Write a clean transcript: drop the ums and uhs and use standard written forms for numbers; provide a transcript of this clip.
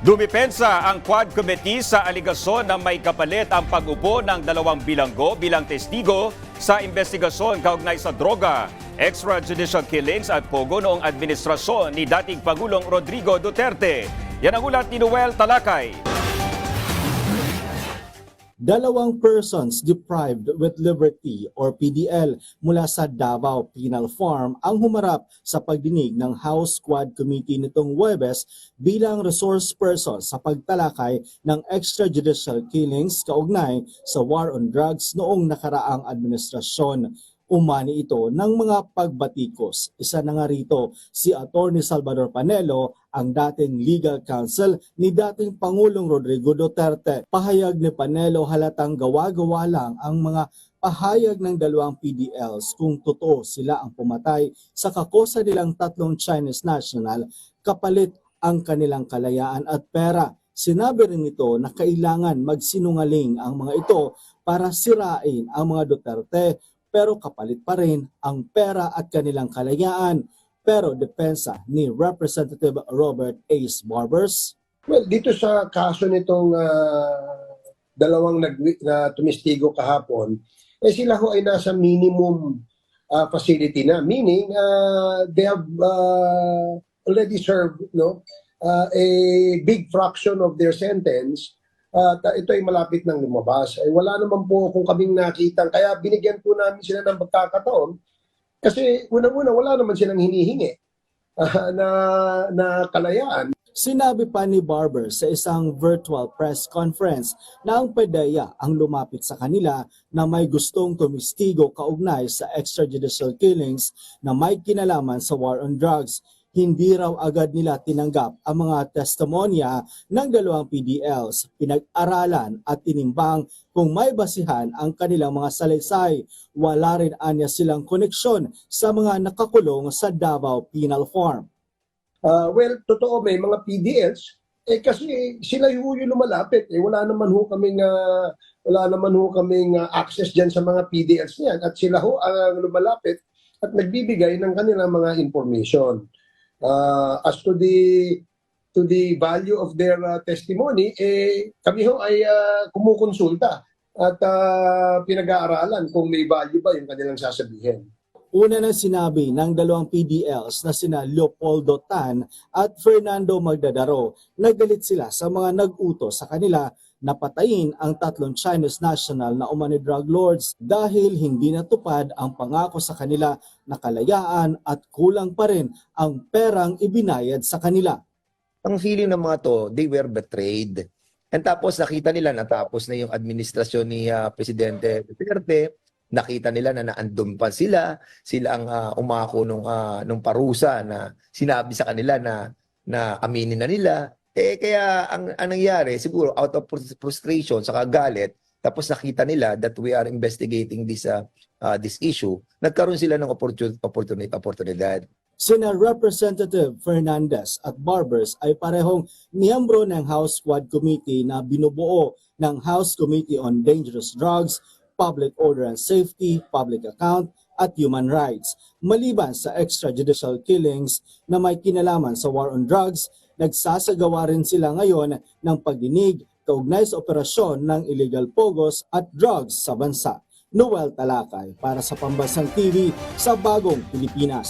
Dumipensa ang Quad Committee sa aligasyon na may kapalit ang pag-upo ng dalawang bilanggo bilang testigo sa investigasyon kaugnay sa droga, extrajudicial killings at pogo noong administrasyon ni dating Pangulong Rodrigo Duterte. Yan ang ulat ni Noel Talakay. Dalawang persons deprived with liberty or PDL mula sa Davao Penal Farm ang humarap sa pagdinig ng House Quad Committee nitong Huwebes bilang resource person sa pagtalakay ng extrajudicial killings kaugnay sa war on drugs noong nakaraang administrasyon. Umani ito ng mga pagbatikos. Isa na nga rito si Attorney Salvador Panelo, ang dating legal counsel ni dating Pangulong Rodrigo Duterte. Pahayag ni Panelo halatang gawa-gawa lang ang mga pahayag ng dalawang PDLs kung totoo sila ang pumatay sa kakosa nilang tatlong Chinese national kapalit ang kanilang kalayaan at pera. Sinabi rin ito na kailangan magsinungaling ang mga ito para sirain ang mga Duterte, pero kapalit pa rin ang pera at kanilang kalayaan. Pero depensa ni Representative Robert Ace Barbers. Well, dito sa kaso nitong dalawang na tumistigo kahapon, sila ho ay nasa minimum facility na. Meaning, they have already served a big fraction of their sentence. Ito ay malapit nang lumabas. Wala naman po kung kaming nakitang, kaya binigyan po namin sila ng pagkakataon kasi unang-una wala naman silang hinihingi na kalayaan. Sinabi pa ni Barber sa isang virtual press conference na ang PDEA ang lumapit sa kanila na may gustong tumistigo kaugnay sa extrajudicial killings na may kinalaman sa war on drugs. Hindi raw agad nila tinanggap ang mga testimonya ng dalawang PDLs. Pinag-aralan at tinimbang kung may basihan ang kanilang mga salaysay. Wala rin anya silang koneksyon sa mga nakakulong sa Davao Penal Farm. Well, totoo may mga PDLs kasi sila yung lumalapit. Wala naman ho kaming access diyan sa mga PDLs niyan at sila ho ang lumalapit at nagbibigay ng kanilang mga information. As to the value of their testimony, kami ho ay kumukonsulta at pinag-aaralan kung may value ba yung kanilang sasabihin. Una na sinabi ng dalawang PDLs na sina Leopoldo Tan at Fernando Magdadaro na galit sila sa mga nag-utos sa kanila na patayin ang tatlong Chinese national na umani drug lords dahil hindi natupad ang pangako sa kanila na kalayaan at kulang pa rin ang perang ibinayad sa kanila. Ang feeling ng mga to, they were betrayed. And tapos nakita nila na tapos na yung administrasyon ni Presidente Duterte, nakita nila na naandun pa sila ang umako nung parusa na sinabi sa kanila na aminin na nila. Kaya ang nangyari, siguro out of frustration, saka galit, tapos nakita nila that we are investigating this issue, nagkaroon sila ng oportunidad. Sina Representative Fernandez at Barbers ay parehong miyembro ng House Quad Committee na binubuo ng House Committee on Dangerous Drugs, Public Order and Safety, Public Account at Human Rights. Maliban sa extrajudicial killings na may kinalaman sa war on drugs, nagsasagawa rin sila ngayon ng pagdinig kaugnay sa operasyon ng illegal pogos at drugs sa bansa. Noel Talakay para sa Pambansang TV sa Bagong Pilipinas.